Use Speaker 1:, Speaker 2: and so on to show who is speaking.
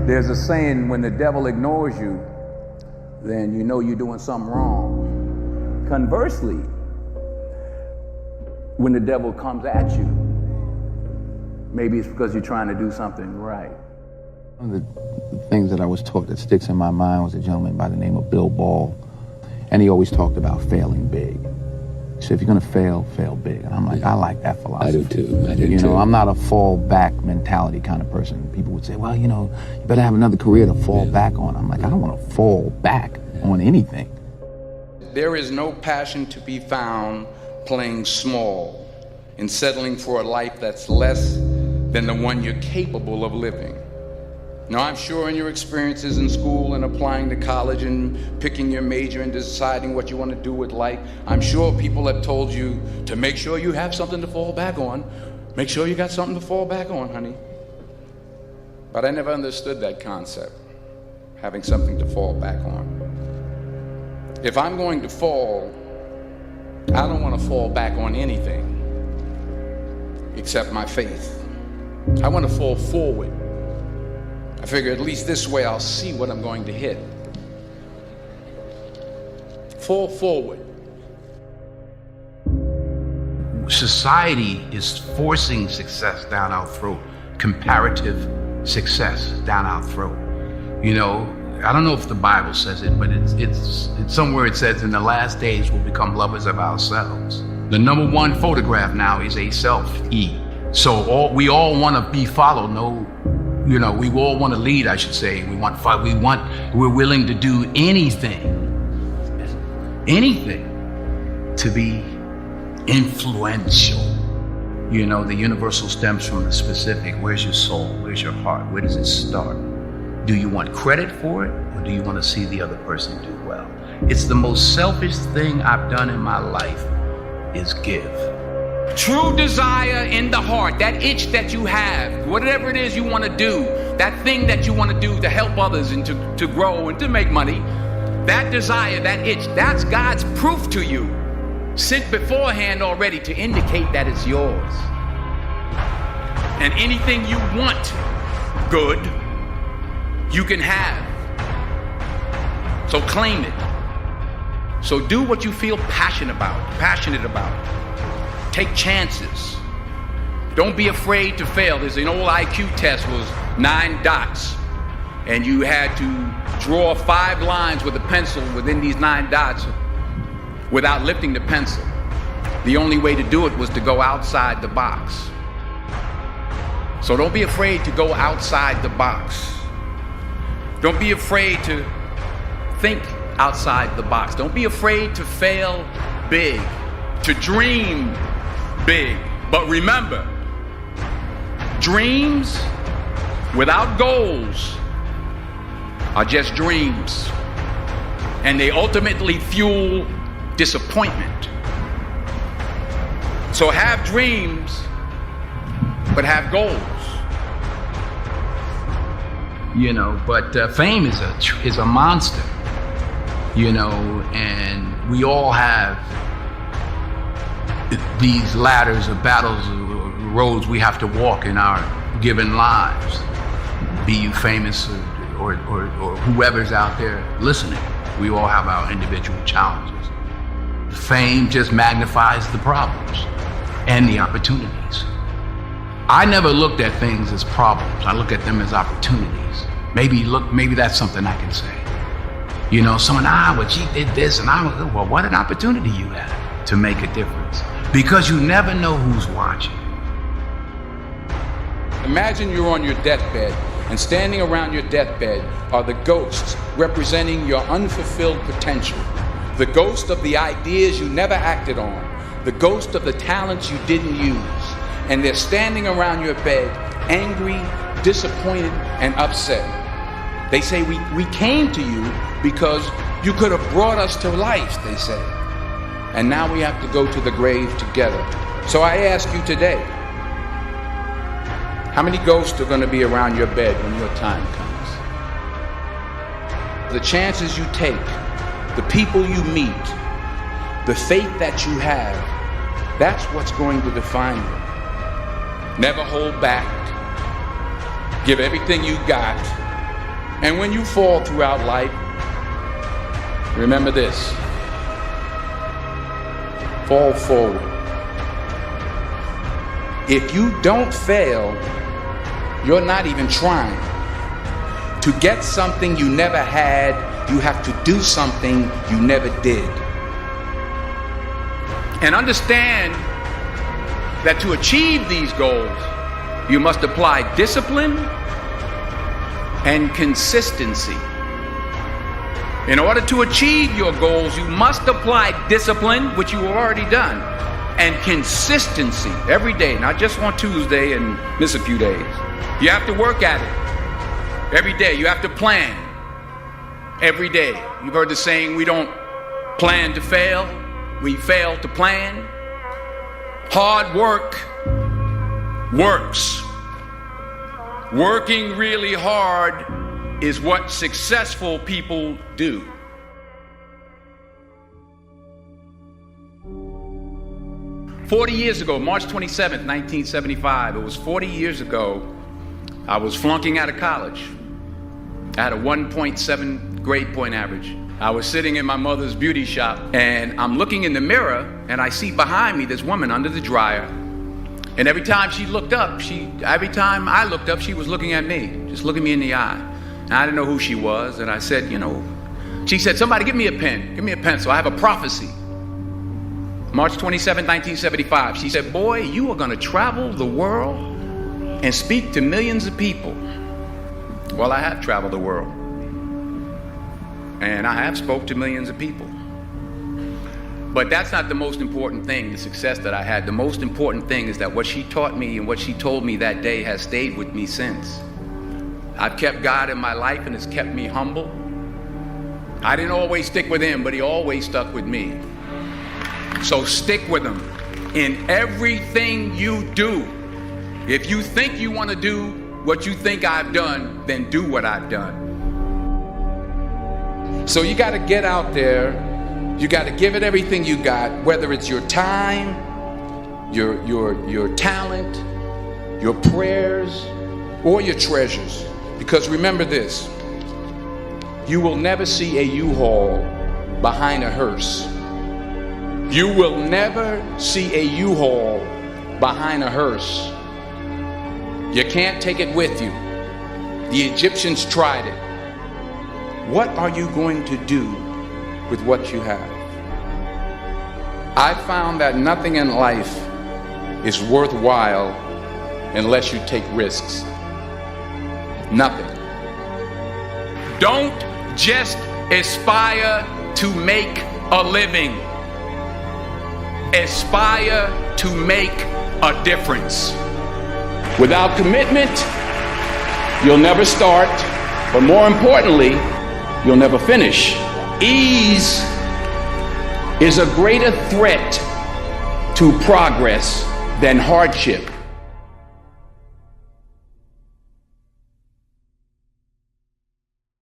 Speaker 1: There's a saying, when the devil ignores you, then you know you're doing something wrong. Conversely, when the devil comes at you, maybe it's because you're trying to do something right.
Speaker 2: One of the things that I was taught that sticks in my mind was a gentleman by the name of Bill Ball, and he always talked about failing big. He said, if you're gonna fail, fail big. And I'm like, I like that philosophy.
Speaker 3: I do too.
Speaker 2: You know, I'm not a fall back mentality kind of person. People would say, well, you know, you better have another career to fall back on. I'm like, I don't want to fall back on anything.
Speaker 4: There is no passion to be found playing small and settling for a life that's less than the one you're capable of living. Now, I'm sure in your experiences in school and applying to college and picking your major and deciding what you want to do with life, I'm sure people have told you to make sure you have something to fall back on. Make sure you got something to fall back on, honey. But I never understood that concept, having something to fall back on. If I'm going to fall, I don't want to fall back on anything except my faith. I want to fall forward. I figure at least this way I'll see what I'm going to hit. Fall forward.
Speaker 5: Society is forcing success down our throat, comparative success down our throat. You know, I don't know if the Bible says it, but it's somewhere it says in the last days we'll become lovers of ourselves. The #1 photograph now is a selfie. So we all want to be followed. We all want to lead, I should say. We're willing to do anything to be influential. You know, the universal stems from the specific. Where's your soul? Where's your heart? Where does it start? Do you want credit for it, or do you want to see the other person do well? It's the most selfish thing I've done in my life is give.
Speaker 4: True desire in the heart, that itch that you have, whatever it is you want to do, that thing that you want to do to help others and to grow and to make money, that desire, that itch, that's God's proof to you, sent beforehand already to indicate that it's yours. And anything you want good, you can have. So claim it. So do what you feel passionate about. Take chances. Don't be afraid to fail. There's an old IQ test, was 9 dots, and you had to draw 5 lines with a pencil within these 9 dots without lifting the pencil. The only way to do it was to go outside the box. So don't be afraid to go outside the box. Don't be afraid to think outside the box. Don't be afraid to fail big, to dream big. But remember, dreams without goals are just dreams, and they ultimately fuel disappointment. So have dreams, but have goals. You know, but fame is a monster. You know, and we all have these ladders of battles, roads we have to walk in our given lives. Be you famous or whoever's out there listening, we all have our individual challenges. Fame just magnifies the problems and the opportunities. I never looked at things as problems. I look at them as opportunities. Maybe that's something I can say. You know, someone, well, she did this, and well, what an opportunity you had to make a difference. Because you never know who's watching. Imagine you're on your deathbed, and standing around your deathbed are the ghosts representing your unfulfilled potential. The ghost of the ideas you never acted on. The ghost of the talents you didn't use. And they're standing around your bed, angry, disappointed, and upset. They say, we came to you because you could have brought us to life, they say. And now we have to go to the grave together. So I ask you today, how many ghosts are going to be around your bed when your time comes? The chances you take, the people you meet, the faith that you have, that's what's going to define you. Never hold back. Give everything you got. And when you fall throughout life, remember this: fall forward. If you don't fail, you're not even trying. To get something you never had, you have to do something you never did. And understand that to achieve these goals, you must apply discipline and consistency. In order to achieve your goals, you must apply discipline, which you have already done, and consistency every day, not just on Tuesday and miss a few days. You have to work at it every day. You have to plan every day. You've heard the saying, we don't plan to fail, we fail to plan. Hard work works. Working really hard is what successful people do. "40 years ago, March 27th, 1975, it was 40 years ago, I was flunking out of college. I had a 1.7 grade point average. I was sitting in my mother's beauty shop, and I'm looking in the mirror, and I see behind me this woman under the dryer. And every time she looked up, every time I looked up, she was looking at me, just looking me in the eye. And I didn't know who she was, and I said, she said, somebody give me a pen, give me a pencil, I have a prophecy. March 27, 1975, she said, boy, you are gonna travel the world and speak to millions of people. Well, I have traveled the world, and I have spoke to millions of people. But that's not the most important thing, the success that I had. The most important thing is that what she taught me and what she told me that day has stayed with me since. I've kept God in my life, and it's kept me humble. I didn't always stick with him, but he always stuck with me. So stick with him in everything you do. If you think you want to do what you think I've done, then do what I've done. So you got to get out there. You got to give it everything you got, whether it's your time, your talent, your prayers, or your treasures. Because remember this, you will never see a U-Haul behind a hearse. You will never see a U-Haul behind a hearse. You can't take it with you. The Egyptians tried it. What are you going to do with what you have? I found that nothing in life is worthwhile unless you take risks. Nothing. Don't just aspire to make a living. Aspire to make a difference. Without commitment, you'll never start, but more importantly, you'll never finish. Ease is a greater threat to progress than hardship.